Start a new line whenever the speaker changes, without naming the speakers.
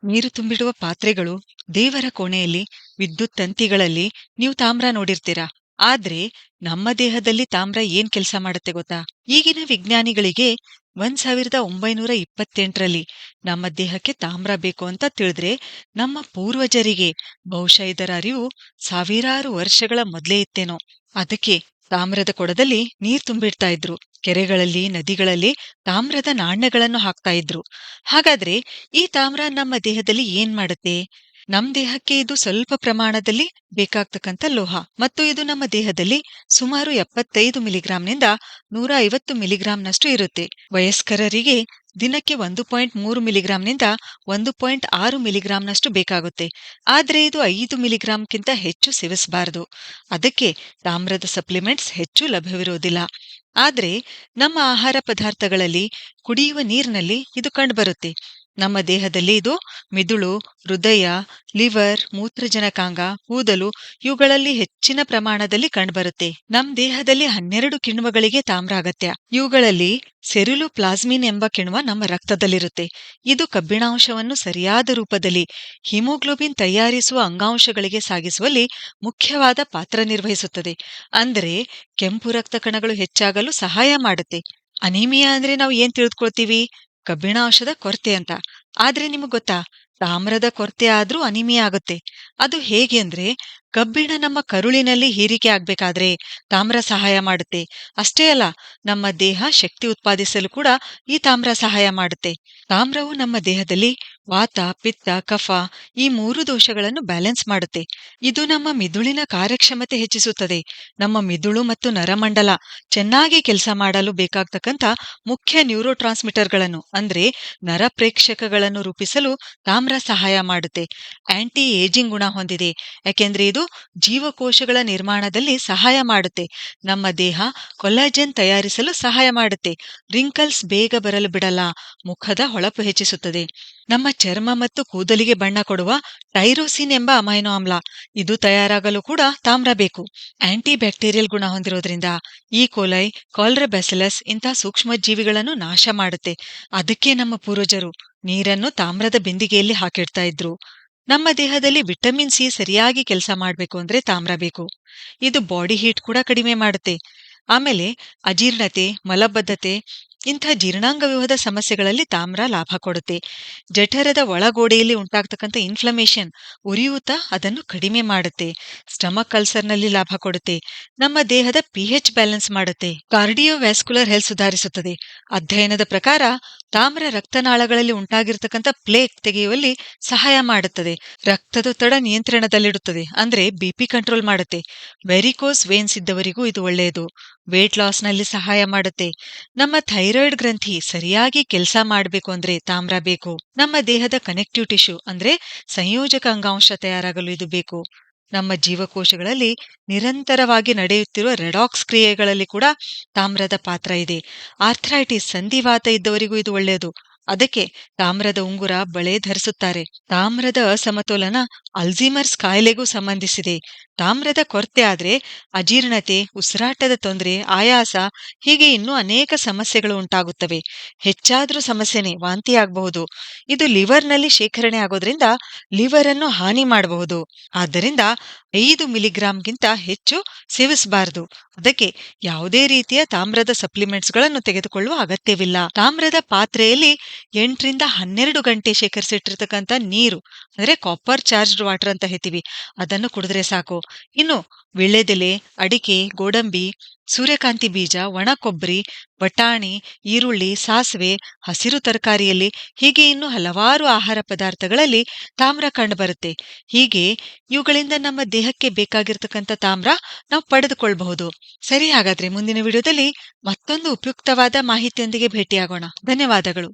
ನೀರು ತುಂಬಿಡುವ ಪಾತ್ರೆಗಳು, ದೇವರ ಕೋಣೆಯಲ್ಲಿ, ವಿದ್ಯುತ್ ತಂತಿಗಳಲ್ಲಿ ನೀವು ತಾಮ್ರ ನೋಡಿರ್ತೀರಾ. ಆದ್ರೆ ನಮ್ಮ ದೇಹದಲ್ಲಿ ತಾಮ್ರ ಏನ್ ಕೆಲಸ ಮಾಡುತ್ತೆ ಗೊತ್ತಾ? ಈಗಿನ ವಿಜ್ಞಾನಿಗಳಿಗೆ 1928ರಲ್ಲಿ ನಮ್ಮ ದೇಹಕ್ಕೆ ತಾಮ್ರ ಬೇಕು ಅಂತ ತಿಳಿದ್ರೆ, ನಮ್ಮ ಪೂರ್ವಜರಿಗೆ ಬಹುಶಃ ಇದರ ಅರಿವು ಸಾವಿರಾರು ವರ್ಷಗಳ ಮೊದಲೇ ಇತ್ತೇನೋ. ಅದಕ್ಕೆ ತಾಮ್ರದ ಕೊಡದಲ್ಲಿ ನೀರ್ ತುಂಬಿಡ್ತಾ ಇದ್ರು. ಕೆರೆಗಳಲ್ಲಿ, ನದಿಗಳಲ್ಲಿ ತಾಮ್ರದ ನಾಣ್ಯಗಳನ್ನು ಹಾಕ್ತಾ ಇದ್ರು. ಹಾಗಾದ್ರೆ ಈ ತಾಮ್ರ ನಮ್ಮ ದೇಹದಲ್ಲಿ ಏನ್ ಮಾಡುತ್ತೆ? ನಮ್ ದೇಹಕ್ಕೆ ಇದು ಸ್ವಲ್ಪ ಪ್ರಮಾಣದಲ್ಲಿ ಬೇಕಾಗ್ತಕ್ಕಂಥ ಲೋಹ, ಮತ್ತು ಇದು ನಮ್ಮ ದೇಹದಲ್ಲಿ ಸುಮಾರು 75 ಮಿಲಿಗ್ರಾಂನಿಂದ 150 ಮಿಲಿಗ್ರಾಂನಷ್ಟು ಇರುತ್ತೆ. ವಯಸ್ಕರರಿಗೆ ದಿನಕ್ಕೆ 1.3 ಮಿಲಿಗ್ರಾಂನಿಂದ 1.6 ಮಿಲಿಗ್ರಾಂನಷ್ಟು ಬೇಕಾಗುತ್ತೆ. ಆದ್ರೆ ಇದು 5 ಮಿಲಿಗ್ರಾಂಕ್ಕಿಂತ ಹೆಚ್ಚು ಸೇವಿಸಬಾರದು. ಅದಕ್ಕೆ ತಾಮ್ರದ ಸಪ್ಲಿಮೆಂಟ್ಸ್ ಹೆಚ್ಚು ಲಭ್ಯವಿರೋದಿಲ್ಲ. ಆದ್ರೆ ನಮ್ಮ ಆಹಾರ ಪದಾರ್ಥಗಳಲ್ಲಿ, ಕುಡಿಯುವ ನೀರಿನಲ್ಲಿ ಇದು ಕಂಡುಬರುತ್ತೆ. ನಮ್ಮ ದೇಹದಲ್ಲಿ ಇದು ಮಿದುಳು, ಹೃದಯ, ಲಿವರ್, ಮೂತ್ರಜನಕಾಂಗ, ಕೂದಲು ಇವುಗಳಲ್ಲಿ ಹೆಚ್ಚಿನ ಪ್ರಮಾಣದಲ್ಲಿ ಕಂಡುಬರುತ್ತೆ. ನಮ್ ದೇಹದಲ್ಲಿ 12 ಕಿಣ್ವಗಳಿಗೆ ತಾಮ್ರ ಅಗತ್ಯ. ಇವುಗಳಲ್ಲಿ ಸೆರುಲು ಪ್ಲಾಸ್ಮಿನ್ ಎಂಬ ಕಿಣ್ವ ನಮ್ಮ ರಕ್ತದಲ್ಲಿರುತ್ತೆ. ಇದು ಕಬ್ಬಿಣಾಂಶವನ್ನು ಸರಿಯಾದ ರೂಪದಲ್ಲಿ ಹಿಮೋಗ್ಲೋಬಿನ್ ತಯಾರಿಸುವ ಅಂಗಾಂಶಗಳಿಗೆ ಸಾಗಿಸುವಲ್ಲಿ ಮುಖ್ಯವಾದ ಪಾತ್ರ ನಿರ್ವಹಿಸುತ್ತದೆ. ಅಂದ್ರೆ ಕೆಂಪು ರಕ್ತ ಕಣಗಳು ಹೆಚ್ಚಾಗಲು ಸಹಾಯ ಮಾಡುತ್ತೆ. ಅನೀಮಿಯಾ ಅಂದ್ರೆ ನಾವು ಏನ್ ತಿಳಿದುಕೊಳ್ತೀವಿ? ಕಬ್ಬಿಣಾಂಶದ ಕೊರತೆ ಅಂತ. ಆದ್ರೆ ನಿಮಗ್ ಗೊತ್ತಾ, ತಾಮ್ರದ ಕೊರತೆ ಆದ್ರೂ ಅನಿಮಿಯಾ ಆಗುತ್ತೆ. ಅದು ಹೇಗೆ ಅಂದ್ರೆ, ಕಬ್ಬಿಣ ನಮ್ಮ ಕರುಳಿನಲ್ಲಿ ಹೀರಿಕೆ ಆಗ್ಬೇಕಾದ್ರೆ ತಾಮ್ರ ಸಹಾಯ ಮಾಡುತ್ತೆ. ಅಷ್ಟೇ ಅಲ್ಲ, ನಮ್ಮ ದೇಹ ಶಕ್ತಿ ಉತ್ಪಾದಿಸಲು ಕೂಡ ಈ ತಾಮ್ರ ಸಹಾಯ ಮಾಡುತ್ತೆ. ತಾಮ್ರವು ನಮ್ಮ ದೇಹದಲ್ಲಿ ವಾತ, ಪಿತ್ತ, ಕಫ ಈ 3 ದೋಷಗಳನ್ನು ಬ್ಯಾಲೆನ್ಸ್ ಮಾಡುತ್ತೆ. ಇದು ನಮ್ಮ ಮಿದುಳಿನ ಕಾರ್ಯಕ್ಷಮತೆ ಹೆಚ್ಚಿಸುತ್ತದೆ. ನಮ್ಮ ಮಿದುಳು ಮತ್ತು ನರಮಂಡಲ ಚೆನ್ನಾಗಿ ಕೆಲಸ ಮಾಡಲು ಬೇಕಾಗ್ತಕ್ಕಂಥ ಮುಖ್ಯ ನ್ಯೂರೋ ಟ್ರಾನ್ಸ್ಮಿಟರ್ಗಳನ್ನು ಅಂದ್ರೆ ನರ ಪ್ರೇಕ್ಷಕಗಳನ್ನು ರೂಪಿಸಲು ತಾಮ್ರ ಸಹಾಯ ಮಾಡುತ್ತೆ. ಆಂಟಿ ಏಜಿಂಗ್ ಗುಣ ಹೊಂದಿದೆ, ಯಾಕೆಂದ್ರೆ ಇದು ಜೀವಕೋಶಗಳ ನಿರ್ಮಾಣದಲ್ಲಿ ಸಹಾಯ ಮಾಡುತ್ತೆ. ನಮ್ಮ ದೇಹ ಕೊಲಾಜೆನ್ ತಯಾರಿಸಲು ಸಹಾಯ ಮಾಡುತ್ತೆ. ರಿಂಕಲ್ಸ್ ಬೇಗ ಬರಲು ಬಿಡಲ್ಲ, ಮುಖದ ಹೊಳಪು ಹೆಚ್ಚಿಸುತ್ತದೆ. ನಮ್ಮ ಚರ್ಮ ಮತ್ತು ಕೂದಲಿಗೆ ಬಣ್ಣ ಕೊಡುವ ಟೈರೋಸಿನ್ ಎಂಬ ಅಮೈನೋ ಆಮ್ಲ, ಇದು ತಯಾರಾಗಲು ಕೂಡ ತಾಮ್ರ ಬೇಕು. ಆಂಟಿ ಬ್ಯಾಕ್ಟೀರಿಯಲ್ ಗುಣ ಹೊಂದಿರೋದ್ರಿಂದ ಈ ಕೋಲೈ, ಕಾಲರಾ ಬ್ಯಾಸಿಲಸ್ ಇಂಥ ಸೂಕ್ಷ್ಮ ಜೀವಿಗಳನ್ನು ನಾಶ ಮಾಡುತ್ತೆ. ಅದಕ್ಕೆ ನಮ್ಮ ಪೂರ್ವಜರು ನೀರನ್ನು ತಾಮ್ರದ ಬಿಂದಿಗೆಯಲ್ಲಿ ಹಾಕಿಡ್ತಾ ಇದ್ರು. ನಮ್ಮ ದೇಹದಲ್ಲಿ ವಿಟಮಿನ್ ಸಿ ಸರಿಯಾಗಿ ಕೆಲಸ ಮಾಡ್ಬೇಕು ಅಂದ್ರೆ ತಾಮ್ರ ಬೇಕು. ಇದು ಬಾಡಿ ಹೀಟ್ ಕೂಡ ಕಡಿಮೆ ಮಾಡುತ್ತೆ. ಆಮೇಲೆ ಅಜೀರ್ಣತೆ, ಮಲಬದ್ಧತೆ ಇಂಥ ಜೀರ್ಣಾಂಗ ವ್ಯೂಹದ ಸಮಸ್ಯೆಗಳಲ್ಲಿ ತಾಮ್ರ ಲಾಭ ಕೊಡುತ್ತೆ. ಜಠರದ ಒಳಗೋಡೆಯಲ್ಲಿ ಉಂಟಾಗ್ತಕ್ಕಂಥ ಇನ್ಫ್ಲಮೇಷನ್, ಉರಿಯೂತ ಅದನ್ನು ಕಡಿಮೆ ಮಾಡುತ್ತೆ. ಸ್ಟಮಕ್ ಅಲ್ಸರ್ನಲ್ಲಿ ಲಾಭ ಕೊಡುತ್ತೆ. ನಮ್ಮ ದೇಹದ ಪಿಎಚ್ ಬ್ಯಾಲೆನ್ಸ್ ಮಾಡುತ್ತೆ. ಕಾರ್ಡಿಯೋವ್ಯಾಸ್ಕ್ಯುಲರ್ ಹೆಲ್ತ್ ಸುಧಾರಿಸುತ್ತದೆ. ಅಧ್ಯಯನದ ಪ್ರಕಾರ ತಾಮ್ರ ರಕ್ತನಾಳಗಳಲ್ಲಿ ಉಂಟಾಗಿರ್ತಕ್ಕಂಥ ಪ್ಲೇಕ್ ತೆಗೆಯುವಲ್ಲಿ ಸಹಾಯ ಮಾಡುತ್ತದೆ. ರಕ್ತದೊತ್ತಡ ನಿಯಂತ್ರಣದಲ್ಲಿಡುತ್ತದೆ, ಅಂದ್ರೆ ಬಿಪಿ ಕಂಟ್ರೋಲ್ ಮಾಡುತ್ತೆ. ವೆರಿಕೋಸ್ ವೇನ್ಸ್ ಇದ್ದವರಿಗೂ ಇದು ಒಳ್ಳೆಯದು. ವೇಟ್ ಲಾಸ್ನಲ್ಲಿ ಸಹಾಯ ಮಾಡುತ್ತೆ. ನಮ್ಮ ಥೈರಾಯ್ಡ್ ಗ್ರಂಥಿ ಸರಿಯಾಗಿ ಕೆಲಸ ಮಾಡಬೇಕು ಅಂದ್ರೆ ತಾಮ್ರ ಬೇಕು. ನಮ್ಮ ದೇಹದ ಕನೆಕ್ಟಿವ್ ಟಿಶ್ಯೂ ಅಂದ್ರೆ ಸಂಯೋಜಕ ಅಂಗಾಂಶ ತಯಾರಾಗಲು ಇದು ಬೇಕು. ನಮ್ಮ ಜೀವಕೋಶಗಳಲ್ಲಿ ನಿರಂತರವಾಗಿ ನಡೆಯುತ್ತಿರುವ ರೆಡಾಕ್ಸ್ ಕ್ರಿಯೆಗಳಲ್ಲಿ ಕೂಡ ತಾಮ್ರದ ಪಾತ್ರ ಇದೆ. ಆರ್ಥ್ರೈಟಿಸ್, ಸಂಧಿವಾತ ಇದ್ದವರಿಗೂ ಇದು ಒಳ್ಳೆಯದು. ಅದಕ್ಕೆ ತಾಮ್ರದ ಉಂಗುರ, ಬಳೆ ಧರಿಸುತ್ತಾರೆ. ತಾಮ್ರದ ಅಸಮತೋಲನ ಅಲ್ಝೀಮರ್ಸ್ ಕಾಯಿಲೆಗೂ ಸಂಬಂಧಿಸಿದೆ. ತಾಮ್ರದ ಕೊರತೆ ಆದ್ರೆ ಅಜೀರ್ಣತೆ, ಉಸಿರಾಟದ ತೊಂದರೆ, ಆಯಾಸ ಹೀಗೆ ಇನ್ನೂ ಅನೇಕ ಸಮಸ್ಯೆಗಳು ಉಂಟಾಗುತ್ತವೆ. ಹೆಚ್ಚಾದ್ರೂ ಸಮಸ್ಯೆನೇ, ವಾಂತಿ ಆಗಬಹುದು. ಇದು ಲಿವರ್ನಲ್ಲಿ ಶೇಖರಣೆ ಆಗೋದ್ರಿಂದ ಲಿವರ್ ಅನ್ನು ಹಾನಿ ಮಾಡಬಹುದು. ಆದ್ದರಿಂದ 5 ಮಿಲಿಗ್ರಾಂಗಿಂತ ಹೆಚ್ಚು ಸೇವಿಸಬಾರದು. ಅದಕ್ಕೆ ಯಾವುದೇ ರೀತಿಯ ತಾಮ್ರದ ಸಪ್ಲಿಮೆಂಟ್ಸ್ಗಳನ್ನು ತೆಗೆದುಕೊಳ್ಳುವ ಅಗತ್ಯವಿಲ್ಲ. ತಾಮ್ರದ ಪಾತ್ರೆಯಲ್ಲಿ 8 ರಿಂದ 12 ಗಂಟೆ ಶೇಖರಿಸಿಟ್ಟಿರ್ತಕ್ಕಂಥ ನೀರು ಅಂದ್ರೆ ಕಾಪರ್ ಚಾರ್ಜ್ಡ್ ವಾಟರ್ ಅಂತ ಹೇಳ್ತೀವಿ, ಅದನ್ನು ಕುಡಿದ್ರೆ ಸಾಕು. ಇನ್ನು ವಿಳ್ಳೆದೆಲೆ, ಅಡಿಕೆ, ಗೋಡಂಬಿ, ಸೂರ್ಯಕಾಂತಿ ಬೀಜ, ಒಣ ಕೊಬ್ಬರಿ, ಬಟಾಣಿ, ಈರುಳ್ಳಿ, ಸಾಸಿವೆ, ಹಸಿರು ತರಕಾರಿಯಲ್ಲಿ ಹೀಗೆ ಇನ್ನು ಹಲವಾರು ಆಹಾರ ಪದಾರ್ಥಗಳಲ್ಲಿ ತಾಮ್ರ ಕಂಡುಬರುತ್ತೆ. ಹೀಗೆ ಇವುಗಳಿಂದ ನಮ್ಮ ದೇಹಕ್ಕೆ ಬೇಕಾಗಿರ್ತಕ್ಕಂಥ ತಾಮ್ರ ನಾವು ಪಡೆದುಕೊಳ್ಳಬಹುದು. ಸರಿ, ಹಾಗಾದ್ರೆ ಮುಂದಿನ ವಿಡಿಯೋದಲ್ಲಿ ಮತ್ತೊಂದು ಉಪಯುಕ್ತವಾದ ಮಾಹಿತಿಯೊಂದಿಗೆ ಭೇಟಿಯಾಗೋಣ. ಧನ್ಯವಾದಗಳು.